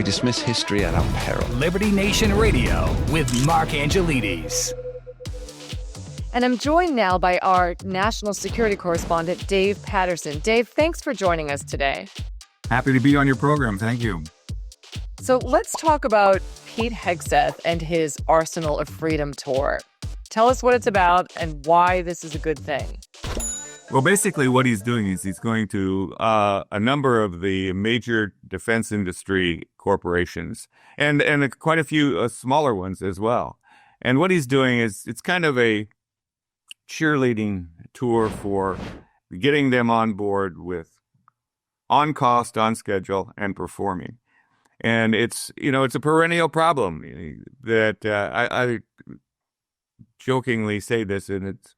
dismiss history at our peril. Liberty Nation Radio with Mark Angelides. And I'm joined now by our national security correspondent, Dave Patterson. Dave, thanks for joining us today. Happy to be on your program. Thank you. So let's talk about Pete Hegseth and his Arsenal of Freedom tour. Tell us what it's about and why this is a good thing. Well, basically what he's doing is he's going to a number of the major defense industry corporations and quite a few smaller ones as well. And what he's doing is it's kind of a cheerleading tour for getting them on board with on cost, on schedule, and performing. And it's a perennial problem that I jokingly say this, and it's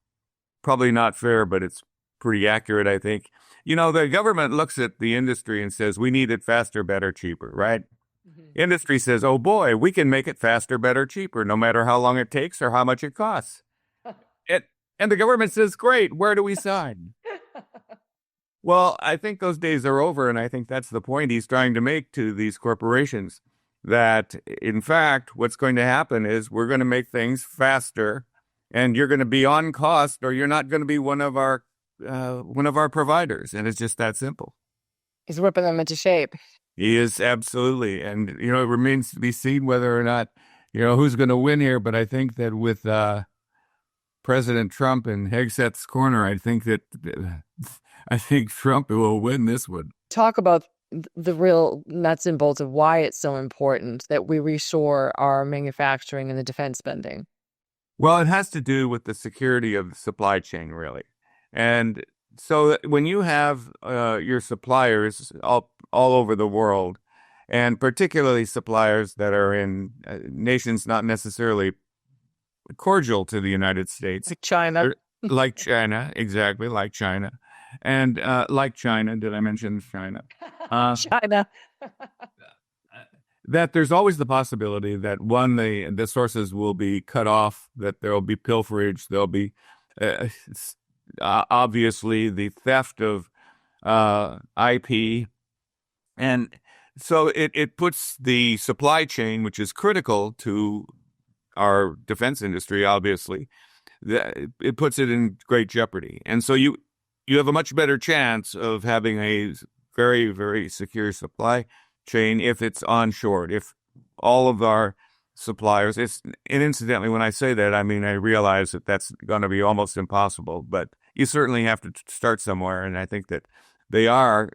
probably not fair, but it's pretty accurate, I think. The government looks at the industry and says, we need it faster, better, cheaper, right? Mm-hmm. Industry says, oh boy, we can make it faster, better, cheaper, no matter how long it takes or how much it costs. And the government says, great, where do we sign? Well, I think those days are over, and I think that's the point he's trying to make to these corporations, that, in fact, what's going to happen is we're going to make things faster, and you're going to be on cost, or you're not going to be one of our providers, and it's just that simple. He's whipping them into shape. He is, absolutely, and, it remains to be seen whether or not, who's going to win here, but I think that with President Trump in Hegseth's corner, I think Trump will win this one. Talk about the real nuts and bolts of why it's so important that we reshore our manufacturing and the defense spending. Well, it has to do with the security of the supply chain, really. And so when you have your suppliers all over the world, and particularly suppliers that are in nations not necessarily cordial to the United States. China. Like China, exactly, like China. And like China, did I mention China? China. That there's always the possibility that, one, the sources will be cut off, that there will be pilferage, there'll be obviously the theft of IP. And so it puts the supply chain, which is critical to our defense industry, obviously, it puts it in great jeopardy. And so you have a much better chance of having a very, very secure supply chain if it's onshore, if all of our suppliers, and incidentally, when I say that, I mean, I realize that that's going to be almost impossible, but you certainly have to start somewhere. And I think that they are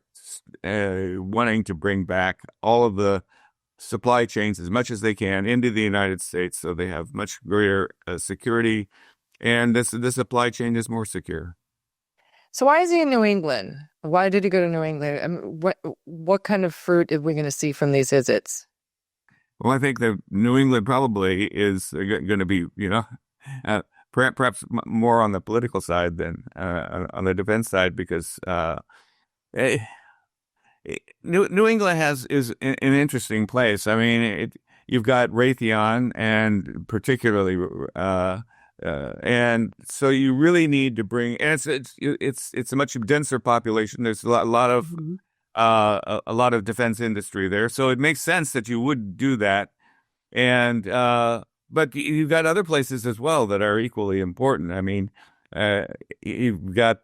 wanting to bring back all of the supply chains as much as they can into the United States, so they have much greater security, and the supply chain is more secure. So why is he in New England? Why did he go to New England? I mean, what kind of fruit are we going to see from these visits? Well, I think that New England probably is going to be, perhaps more on the political side than on the defense side, because New England is an interesting place. I mean, you've got Raytheon, and particularly, and so you really need to bring. And it's a much denser population. There's a lot of defense industry there, so it makes sense that you would do that. And but you've got other places as well that are equally important. I mean, you've got.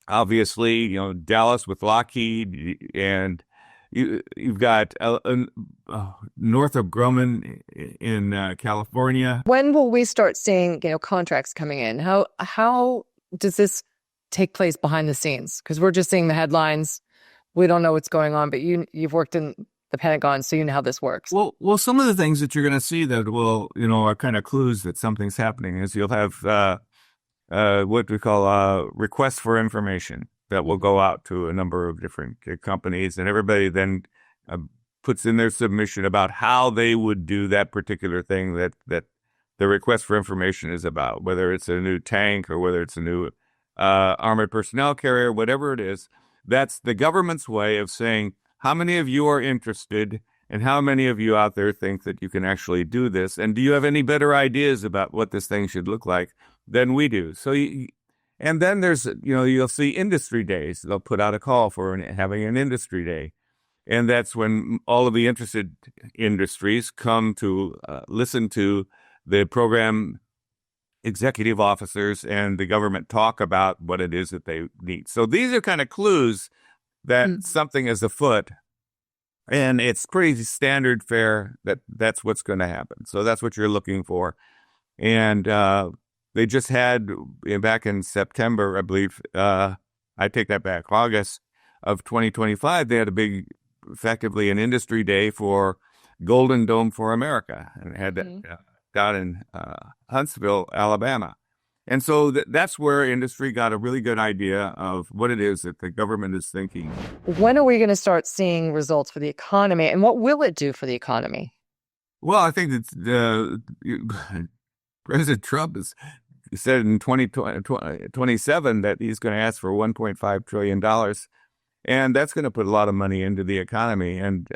Obviously, Dallas with Lockheed, and you've got Northrop Grumman in California. When will we start seeing contracts coming in? How does this take place behind the scenes? Because we're just seeing the headlines. We don't know what's going on, but you've worked in the Pentagon, so you know how this works. Well, some of the things that you're going to see that will, are kind of clues that something's happening is you'll have what we call requests for information that will go out to a number of different companies, and everybody then puts in their submission about how they would do that particular thing that the request for information is about, whether it's a new tank or whether it's a new armored personnel carrier, whatever it is. That's the government's way of saying, how many of you are interested and how many of you out there think that you can actually do this? And do you have any better ideas about what this thing should look like than we do? So, and then there's, you'll see industry days. They'll put out a call for having an industry day. And that's when all of the interested industries come to listen to the program executive officers and the government talk about what it is that they need. So these are kind of clues that something is afoot, and it's pretty standard fare that that's what's going to happen. So that's what you're looking for. And they just had, back in September, I believe, I take that back, August of 2025, they had a big, effectively an industry day for Golden Dome for America, and had that down in Huntsville, Alabama. And so that's where industry got a really good idea of what it is that the government is thinking. When are we going to start seeing results for the economy, and what will it do for the economy? Well, I think that President Trump has said in 2027 that he's going to ask for $1.5 trillion. And that's going to put a lot of money into the economy. And,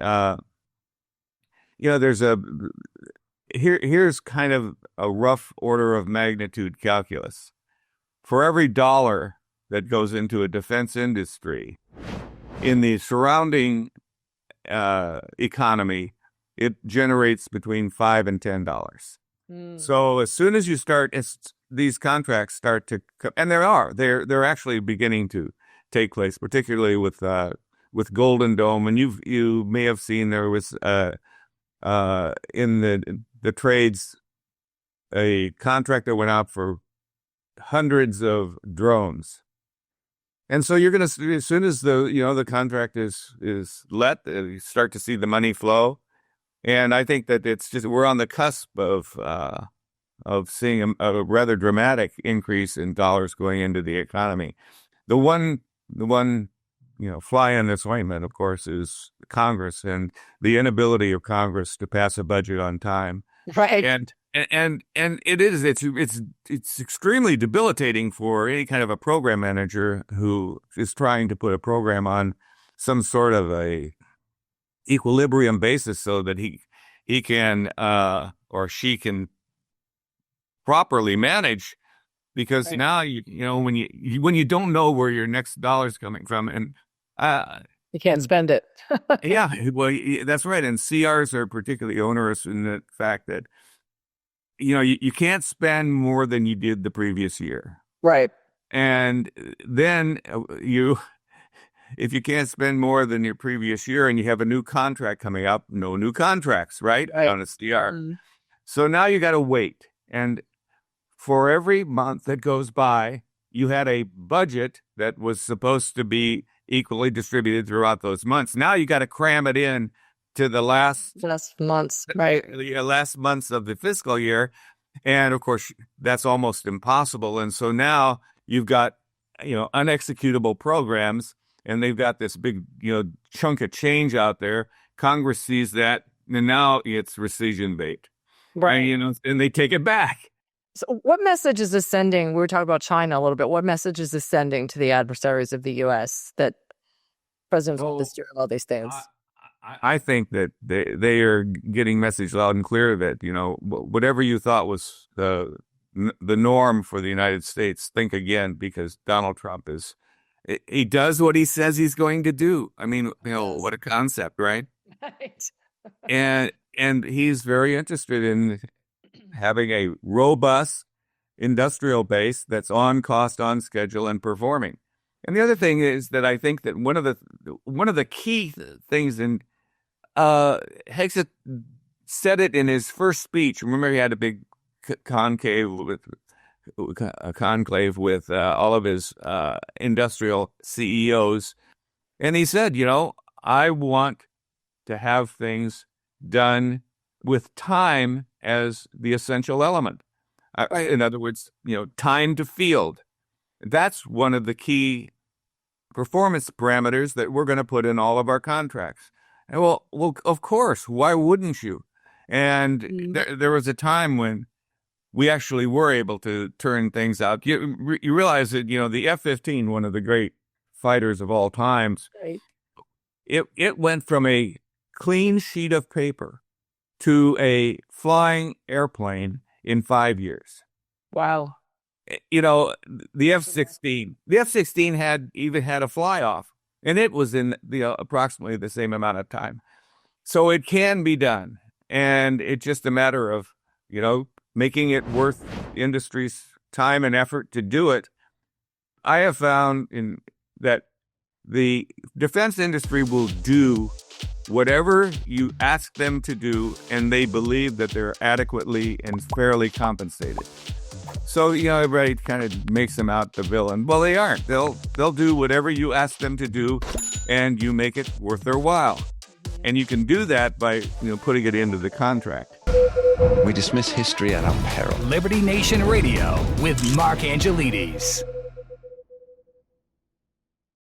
there's here's kind of a rough order of magnitude calculus. For every dollar that goes into a defense industry in the surrounding economy, it generates between $5 and $10. So as soon as these contracts start to, and they're actually beginning to take place, particularly with Golden Dome. And you may have seen there was in the trades a contract that went out for hundreds of drones. And so you're going to, as soon as the contract is let, you start to see the money flow. And I think that we're on the cusp of seeing a rather dramatic increase in dollars going into the economy. The one fly in this ointment, of course, is Congress and the inability of Congress to pass a budget on time. Right. And it's extremely debilitating for any kind of a program manager who is trying to put a program on some sort of a equilibrium basis so that he can or she can properly manage, because now when you don't know where your next dollar's coming from, and you can't spend it. yeah, well, that's right. And CRs are particularly onerous in the fact that you can't spend more than you did the previous year, right? And then if you can't spend more than your previous year and you have a new contract coming up, no new contracts, right? On a CR. So now you got to wait. And for every month that goes by, you had a budget that was supposed to be equally distributed throughout those months. Now you got to cram it in to the last months, right? The last months of the fiscal year. And of course, that's almost impossible. And so now you've got, unexecutable programs, and they've got this big, chunk of change out there. Congress sees that, and now it's rescission bait. Right. And they take it back. So what message is this sending? We were talking about China a little bit. What message is this sending to the adversaries of the U.S. that President Trump is doing all these things? I think that they are getting message loud and clear that, whatever you thought was the norm for the United States, think again, because Donald Trump he does what he says he's going to do. I mean, what a concept, right? Right. and he's very interested in having a robust industrial base that's on cost, on schedule, and performing. And the other thing is that I think that one of the key things, and Hegseth said it in his first speech. Remember, he had a big conclave with all of his industrial CEOs, and he said, I want to have things done with time as the essential element. In other words, time to field. That's one of the key performance parameters that we're going to put in all of our contracts. And well, of course, why wouldn't you? And there was a time when we actually were able to turn things out. You realize that, the F-15, one of the great fighters of all times, right. It went from a clean sheet of paper to a flying airplane in 5 years. Wow. The F-16 had a fly off. And it was in approximately the same amount of time. So it can be done. And it's just a matter of, making it worth the industry's time and effort to do it. I have found that the defense industry will do whatever you ask them to do, and they believe that they're adequately and fairly compensated. So, everybody kind of makes them out the villain. Well, they aren't. They'll do whatever you ask them to do, and you make it worth their while. And you can do that by, putting it into the contract. We dismiss history at our peril. Liberty Nation Radio with Mark Angelides.